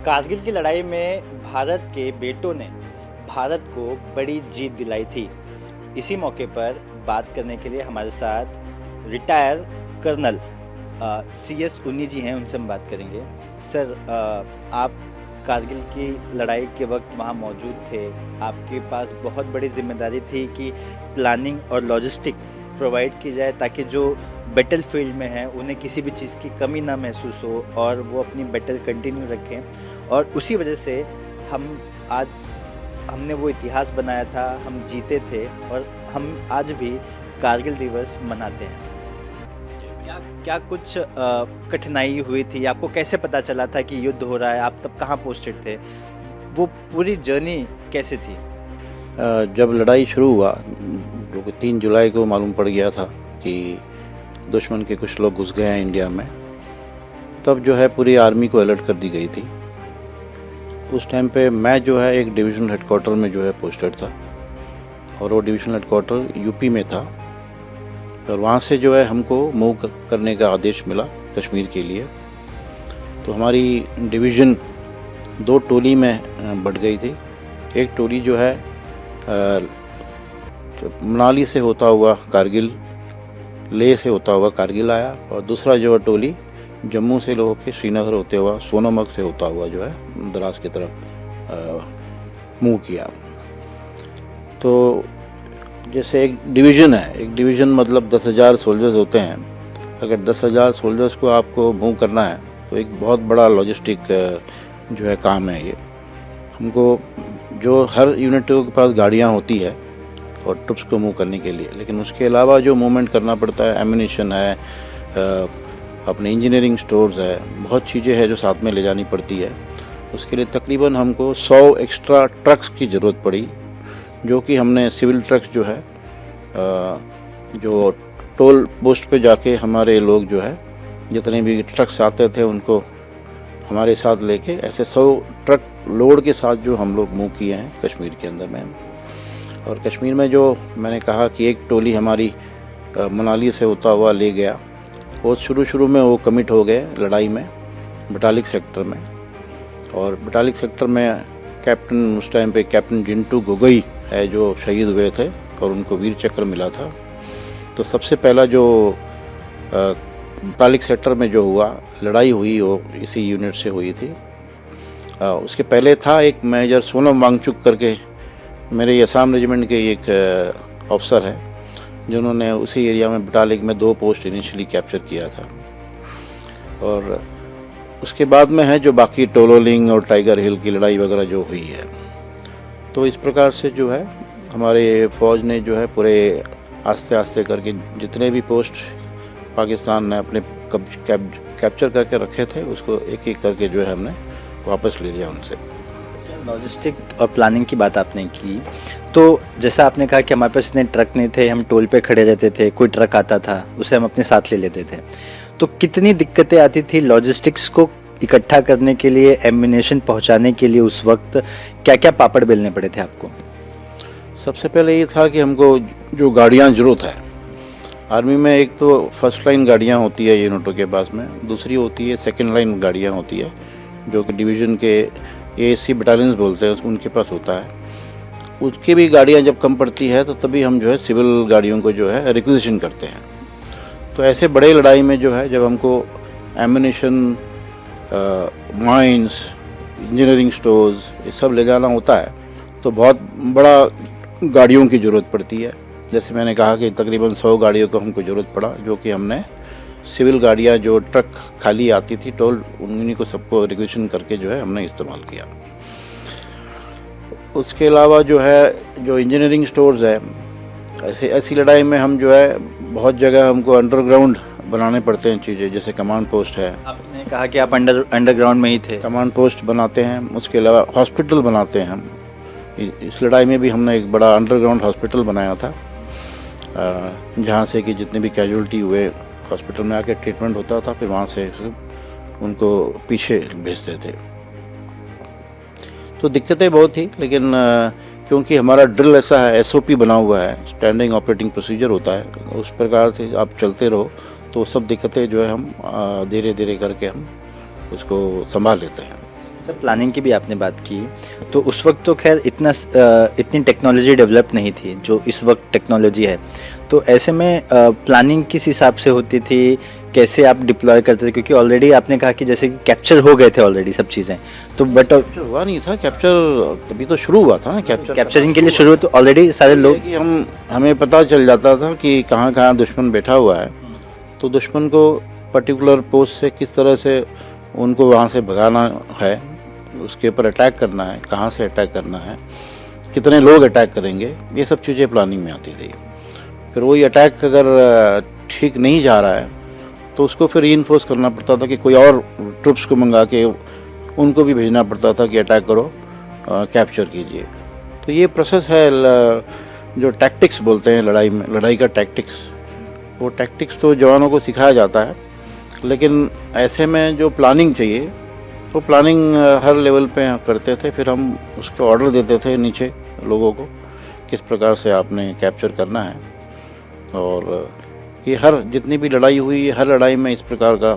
कारगिल की लड़ाई में भारत के बेटों ने भारत को बड़ी जीत दिलाई थी। इसी मौके पर बात करने के लिए हमारे साथ रिटायर कर्नल CS उन्नी जी हैं, उनसे हम बात करेंगे। सर, आप कारगिल की लड़ाई के वक्त वहाँ मौजूद थे। आपके पास बहुत बड़ी जिम्मेदारी थी कि प्लानिंग और लॉजिस्टिक प्रोवाइड की जाए ताकि जो बैटल फील्ड में है उन्हें किसी भी चीज़ की कमी ना महसूस हो और वो अपनी बैटल कंटिन्यू रखें। और उसी वजह से हमने वो इतिहास बनाया था, हम जीते थे और हम आज भी कारगिल दिवस मनाते हैं। क्या कुछ कठिनाई हुई थि? आपको कैसे पता चला था कि युद्ध हो रहा है? आप तब कहाँ पोस्टेड थे? वो पूरी जर्नी कैसे थी? जब लड़ाई शुरू हुआ, जो कि 3 जुलाई को मालूम पड़ गया था कि दुश्मन के कुछ लोग घुस गए हैं इंडिया में, तब जो है पूरी आर्मी को अलर्ट कर दी गई थी। उस टाइम पे मैं जो है एक डिवीजनल हेडक्वार्टर में जो है पोस्टेड था और वो डिवीजनल हेडक्वार्टर यूपी में था और वहाँ से जो है हमको मूव करने का आदेश मिला कश्मीर के लिए। तो हमारी डिवीज़न 2 टोली में बढ़ गई थी। एक टोली जो है मनाली से होता हुआ कारगिल, लेह से होता हुआ कारगिल आया और दूसरा जो है टोली जम्मू से होकर श्रीनगर होते हुआ सोनमर्ग से होता हुआ जो है द्रास की तरफ मूव किया। तो जैसे एक डिवीज़न है, एक डिवीज़न मतलब 10,000 सोल्जर्स होते हैं। अगर 10,000 सोल्जर्स को आपको मूव करना है तो एक बहुत बड़ा लॉजिस्टिक जो है काम है ये। हमको जो हर यूनिटों के पास गाड़ियाँ होती है और ट्रुप्स को मूव करने के लिए, लेकिन उसके अलावा जो मूवमेंट करना पड़ता है, एम्यूनिशन है, अपने इंजीनियरिंग स्टोर्स है, बहुत चीज़ें हैं जो साथ में ले जानी पड़ती है। उसके लिए तकरीबन हमको 100 एक्स्ट्रा ट्रक्स की ज़रूरत पड़ी, जो कि हमने सिविल ट्रक्स जो है जो टोल पोस्ट पे जाके हमारे लोग जो है जितने भी ट्रक्स आते थे उनको हमारे साथ लेके ऐसे 100 ट्रक लोड के साथ जो हम लोग मूव किए हैं कश्मीर के अंदर में। और कश्मीर में जो मैंने कहा कि एक टोली हमारी मनाली से होता हुआ ले गया, वो शुरू में वो कमिट हो गए लड़ाई में बटालिक सेक्टर में। और बटालिक सेक्टर में कैप्टन उस टाइम पे कैप्टन जिंटू गोगोई है जो शहीद हुए थे और उनको वीर चक्र मिला था। तो सबसे पहला जो बटालिक सेक्टर में जो हुआ लड़ाई हुई वो इसी यूनिट से हुई थी। उसके पहले था एक मेजर सोनम वांगचुक करके, मेरे असम रेजिमेंट के एक अफसर है जिन्होंने उसी एरिया में बटालिक में 2 पोस्ट इनिशियली कैप्चर किया था। और उसके बाद में है जो बाकी टोलोलिंग और टाइगर हिल की लड़ाई वगैरह जो हुई है। तो इस प्रकार से जो है हमारे फ़ौज ने जो है पूरे आस्ते आस्ते करके जितने भी पोस्ट पाकिस्तान ने अपने कैप्चर करके रखे थे उसको एक एक करके जो है हमने वापस ले लिया उनसे। लॉजिस्टिक और प्लानिंग की बात आपने की, तो जैसा आपने कहा कि हमारे पास इतने ट्रक नहीं थे, हम टोल पे खड़े रहते थे, कोई ट्रक आता था उसे हम अपने साथ ले लेते थे। तो कितनी दिक्कतें आती थी लॉजिस्टिक्स को इकट्ठा करने के लिए, एम्यूनेशन पहुंचाने के लिए? उस वक्त क्या क्या पापड़ बेलने पड़े थे आपको? सबसे पहले ये था कि हमको जो गाड़ियाँ ज़रूरत है आर्मी में, एक तो फर्स्ट लाइन गाड़ियाँ होती है यूनिटों के पास में, दूसरी होती है सेकंड लाइन गाड़ियाँ होती है जो कि डिवीज़न के ASC बटालियंस बोलते हैं उनके पास होता है। उसकी भी गाड़ियाँ जब कम पड़ती है तो तभी हम जो है सिविल गाड़ियों को जो है रिक्विजिशन करते हैं। तो ऐसे बड़े लड़ाई में जो है जब हमको एम्यूनिशन, माइंस, इंजीनियरिंग स्टोर्स ये सब ले जाना होता है तो बहुत बड़ा गाड़ियों की ज़रूरत पड़ती है। जैसे मैंने कहा कि तकरीबन 100 गाड़ियों को हमको ज़रूरत पड़ा, जो कि हमने सिविल गाड़ियाँ जो ट्रक खाली आती थी टोल, उन्हीं को सबको रिक्विजिशन करके जो है हमने इस्तेमाल किया। उसके अलावा जो है जो इंजीनियरिंग स्टोर्स है, ऐसी लड़ाई में हम जो है बहुत जगह हमको अंडरग्राउंड बनाने पड़ते हैं चीज़ें, जैसे कमांड पोस्ट है। आपने कहा कि आप अंडरग्राउंड में ही थे। कमांड पोस्ट बनाते हैं, उसके अलावा हॉस्पिटल बनाते हैं हम। इस लड़ाई में भी हमने एक बड़ा अंडरग्राउंड हॉस्पिटल बनाया था जहाँ से कि जितने भी कैजुअल्टी हुए हॉस्पिटल में आके ट्रीटमेंट होता था, फिर वहाँ से उनको पीछे भेजते थे। तो दिक्कतें बहुत थी, लेकिन क्योंकि हमारा ड्रिल ऐसा है, SOP बना हुआ है, स्टैंडिंग ऑपरेटिंग प्रोसीजर होता है, उस प्रकार से आप चलते रहो तो सब दिक्कतें जो है हम धीरे धीरे करके हम उसको संभाल लेते हैं। सर प्लानिंग की भी आपने बात की, तो उस वक्त तो खैर इतनी टेक्नोलॉजी डेवलप नहीं थी जो इस वक्त टेक्नोलॉजी है। तो ऐसे में प्लानिंग किस हिसाब से होती थी, कैसे आप डिप्लॉय करते थे? क्योंकि ऑलरेडी आपने कहा कि जैसे कि कैप्चर हो गए थे ऑलरेडी सब चीज़ें, तो बट हुआ नहीं था कैप्चर, तभी तो शुरू हुआ था ना कैप्चरिंग के लिए शुरू तो ऑलरेडी सारे लोग कि हमें पता चल जाता था कि कहाँ कहाँ दुश्मन बैठा हुआ है, तो दुश्मन को पर्टिकुलर पोस्ट से किस तरह से उनको वहाँ से भगाना है, उसके ऊपर अटैक करना है, कहाँ से अटैक करना है, कितने लोग अटैक करेंगे, ये सब चीज़ें प्लानिंग में आती थी। फिर वही अटैक अगर ठीक नहीं जा रहा है तो उसको फिर रीइंफोर्स करना पड़ता था कि कोई और ट्रुप्स को मंगा के उनको भी भेजना पड़ता था कि अटैक करो, कैप्चर कीजिए। तो ये प्रोसेस है जो टैक्टिक्स बोलते हैं लड़ाई में, लड़ाई का टैक्टिक्स, वो टैक्टिक्स तो जवानों को सिखाया जाता है, लेकिन ऐसे में जो प्लानिंग चाहिए वो प्लानिंग हर लेवल पे करते थे। फिर हम उसके ऑर्डर देते थे नीचे लोगों को किस प्रकार से आपने कैप्चर करना है, और ये हर जितनी भी लड़ाई हुई हर लड़ाई में इस प्रकार का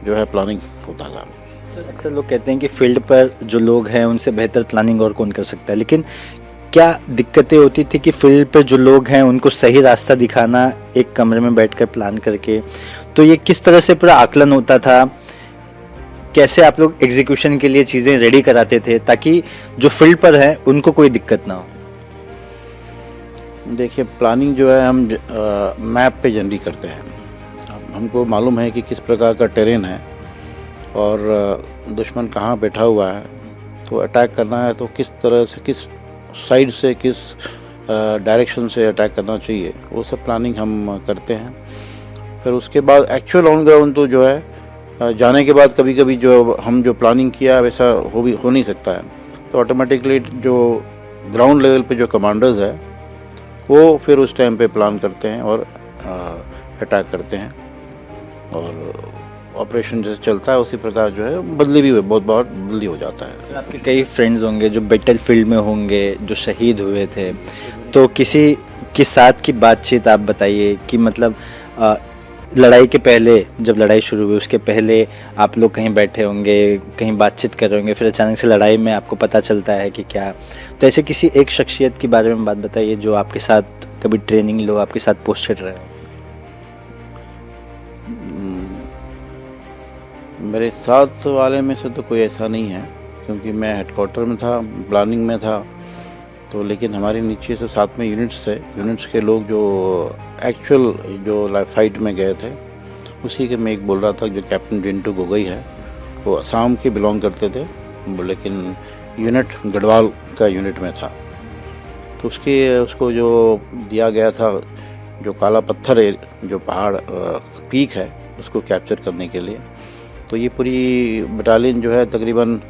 जो है प्लानिंग होता था। सर अक्सर लोग कहते हैं कि फील्ड पर जो लोग हैं उनसे बेहतर प्लानिंग और कौन कर सकता है, लेकिन क्या दिक्कतें होती थी कि फील्ड पर जो लोग हैं उनको सही रास्ता दिखाना एक कमरे में बैठकर प्लान करके, तो ये किस तरह से पूरा आकलन होता था, कैसे आप लोग एग्जीक्यूशन के लिए चीज़ें रेडी कराते थे ताकि जो फील्ड पर है उनको कोई दिक्कत ना हो? देखिए प्लानिंग जो है हम मैप पे जनरली करते हैं। अब हमको मालूम है कि किस प्रकार का टेरेन है और दुश्मन कहाँ बैठा हुआ है, तो अटैक करना है तो किस तरह से, किस साइड से, किस डायरेक्शन से अटैक करना चाहिए, वो सब प्लानिंग हम करते हैं। फिर उसके बाद एक्चुअल ऑन ग्राउंड तो जो है जाने के बाद कभी कभी जो हम जो प्लानिंग किया वैसा हो नहीं सकता है, तो ऑटोमेटिकली जो ग्राउंड लेवल पे जो कमांडर्स है वो फिर उस टाइम पे प्लान करते हैं और अटैक करते हैं, और ऑपरेशन जैसे चलता है उसी प्रकार जो है बदली भी बहुत बार बदली हो जाता है। सर आपके कई फ्रेंड्स होंगे जो बैटल फील्ड में होंगे, जो शहीद हुए थे, तो किसी के साथ की बातचीत आप बताइए कि मतलब लड़ाई के पहले, जब लड़ाई शुरू हुई उसके पहले आप लोग कहीं बैठे होंगे, कहीं बातचीत कर रहे होंगे, फिर अचानक से लड़ाई में आपको पता चलता है कि क्या, तो ऐसे किसी एक शख्सियत के बारे में बात बताइए जो आपके साथ कभी ट्रेनिंग लो, आपके साथ पोस्टेड रहे। मेरे साथ वाले में से तो कोई ऐसा नहीं है, क्योंकि मैं हेडक्वार्टर में था, प्लानिंग में था, तो लेकिन हमारे नीचे से साथ में यूनिट्स थे, यूनिट्स के लोग जो एक्चुअल जो फाइट में गए थे उसी के मैं एक बोल रहा था, जो कैप्टन जिंटू गोगोई है वो असम के बिलोंग करते थे, लेकिन यूनिट गढ़वाल का यूनिट में था। तो उसको जो दिया गया था जो काला पत्थर है, जो पहाड़ पीक है, उसको कैप्चर करने के लिए, तो ये पूरी बटालियन जो है तकरीबन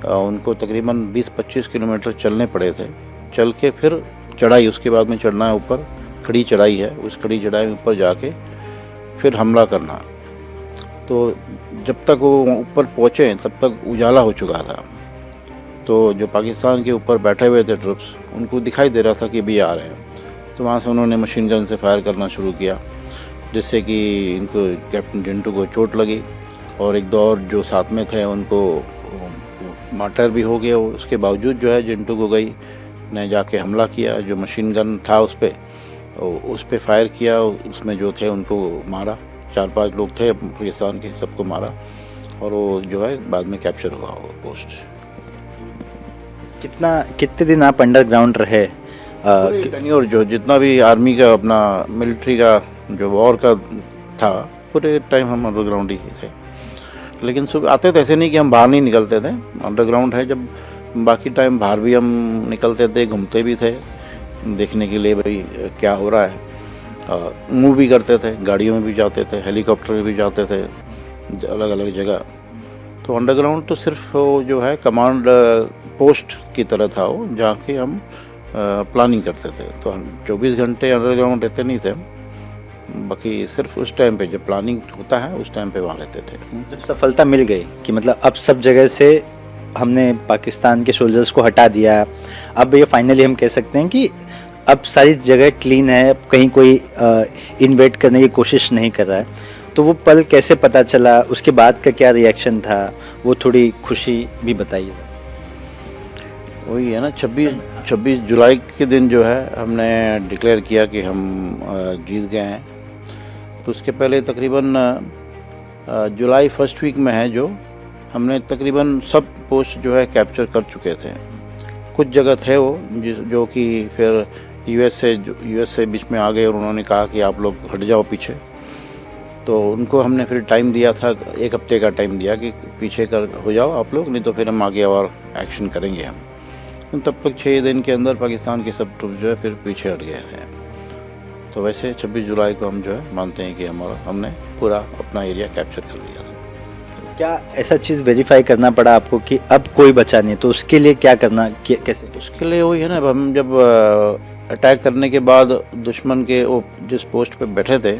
उनको तकरीबन 20-25 किलोमीटर चलने पड़े थे, चल के फिर चढ़ाई, उसके बाद में चढ़ना है ऊपर, खड़ी चढ़ाई है, उस खड़ी चढ़ाई में ऊपर जाके फिर हमला करना। तो जब तक वो ऊपर पहुँचे तब तक उजाला हो चुका था, तो जो पाकिस्तान के ऊपर बैठे हुए थे ट्रुप्स, उनको दिखाई दे रहा था कि भी आ रहे हैं, तो वहाँ से उन्होंने मशीन गन से फायर करना शुरू किया, जिससे कि इनको कैप्टन जिंटू को चोट लगी, और एक दो और जो साथ में थे उनको मार्टर भी हो गया। उसके बावजूद जो है जिंटू गोगोई ने जाके हमला किया, जो मशीन गन था उस पर फायर किया, उसमें जो थे उनको मारा, 4-5 लोग थे पाकिस्तान के, सबको मारा, और वो जो है बाद में कैप्चर हुआ वो पोस्ट। कितने दिन आप अंडरग्राउंड रहे? टेन्योर जो जितना भी आर्मी का अपना मिलिट्री का जो वॉर का था, पूरे टाइम हम अंडरग्राउंड ही थे, लेकिन सुबह आते थे, ऐसे नहीं कि हम बाहर नहीं निकलते थे, अंडरग्राउंड है जब, बाकी टाइम बाहर भी हम निकलते थे, घूमते भी थे देखने के लिए भाई क्या हो रहा है, मूव भी करते थे, गाड़ियों में भी जाते थे, हेलीकॉप्टर में भी जाते थे अलग अलग जगह। तो अंडरग्राउंड तो सिर्फ वो जो है कमांड पोस्ट की तरह था, वो जहाँ के हम प्लानिंग करते थे, तो हम 24 घंटे अंडरग्राउंड रहते नहीं थे, बाकी सिर्फ उस टाइम पे जब प्लानिंग होता है उस टाइम पे वहाँ रहते थे। जब सफलता मिल गई कि मतलब अब सब जगह से हमने पाकिस्तान के सोल्जर्स को हटा दिया, अब ये फाइनली हम कह सकते हैं कि अब सारी जगह क्लीन है, अब कहीं कोई इन्वेट करने की कोशिश नहीं कर रहा है, तो वो पल कैसे पता चला, उसके बाद का क्या रिएक्शन था, वो थोड़ी खुशी भी बताइए। वही है ना, 26 जुलाई के दिन जो है हमने डिक्लेयर किया कि हम जीत गए हैं। तो उसके पहले तकरीबन जुलाई फर्स्ट वीक में है जो हमने तकरीबन सब पोस्ट जो है कैप्चर कर चुके थे। कुछ जगह थे वो जो कि फिर यूएस से बीच में आ गए और उन्होंने कहा कि आप लोग हट जाओ पीछे। तो उनको हमने फिर टाइम दिया था, 1 हफ्ते का टाइम दिया कि पीछे हो जाओ आप लोग, नहीं तो फिर हम आगे और एक्शन करेंगे हम। तब तक 6 दिन के अंदर पाकिस्तान के सब ट्रुप जो है फिर पीछे हट गए हैं। तो वैसे 26 जुलाई को हम जो है मानते हैं कि हमने पूरा अपना एरिया कैप्चर कर लिया था। क्या ऐसा चीज़ वेरीफाई करना पड़ा आपको कि अब कोई बचा नहीं, तो उसके लिए क्या करना, कैसे? उसके लिए वही है ना, हम जब अटैक करने के बाद दुश्मन के वो जिस पोस्ट पे बैठे थे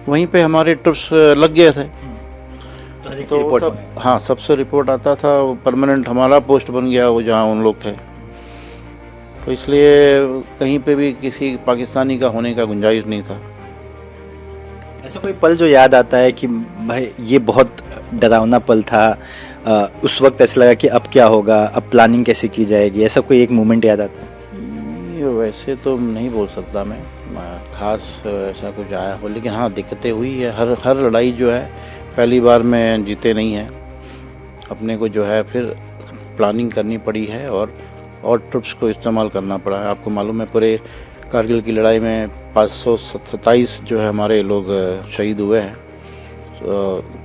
वहीं पे हमारे ट्रुप्स लग गए थे। तो हाँ, सबसे रिपोर्ट आता था, परमानेंट हमारा पोस्ट बन गया वो जहाँ उन लोग थे। तो इसलिए कहीं पे भी किसी पाकिस्तानी का होने का गुंजाइश नहीं था। ऐसा कोई पल जो याद आता है कि भाई ये बहुत डरावना पल था, उस वक्त ऐसा लगा कि अब क्या होगा, अब प्लानिंग कैसे की जाएगी, ऐसा कोई एक मोमेंट याद आता है? वैसे तो नहीं बोल सकता मैं खास ऐसा कुछ आया हो, लेकिन हाँ दिक्कतें हुई है। हर लड़ाई जो है पहली बार में जीते नहीं है, अपने को जो है फिर प्लानिंग करनी पड़ी है और ट्रुप्स को इस्तेमाल करना पड़ा है। आपको मालूम है पूरे कारगिल की लड़ाई में 527 जो है हमारे लोग शहीद हुए हैं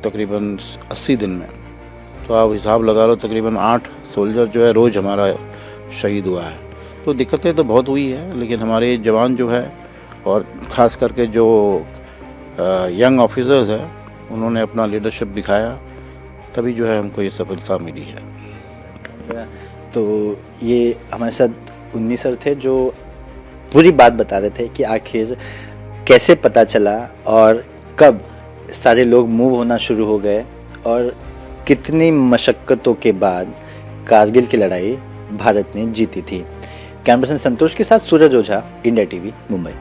तकरीबन 80 दिन में। तो आप हिसाब लगा लो, तकरीबन 8 सोल्जर जो है रोज़ हमारा शहीद हुआ है। तो दिक्कतें तो बहुत हुई है, लेकिन हमारे जवान जो है और ख़ास करके जो यंग ऑफिसर्स हैं उन्होंने अपना लीडरशिप दिखाया, तभी जो है हमको ये सफलता मिली है। तो ये हमारे साथ उन्नीस सर थे जो पूरी बात बता रहे थे कि आखिर कैसे पता चला और कब सारे लोग मूव होना शुरू हो गए और कितनी मशक्क़तों के बाद कारगिल की लड़ाई भारत ने जीती थी। कैमरा पर्सन संतोष के साथ सूरज ओझा, इंडिया टीवी, मुंबई।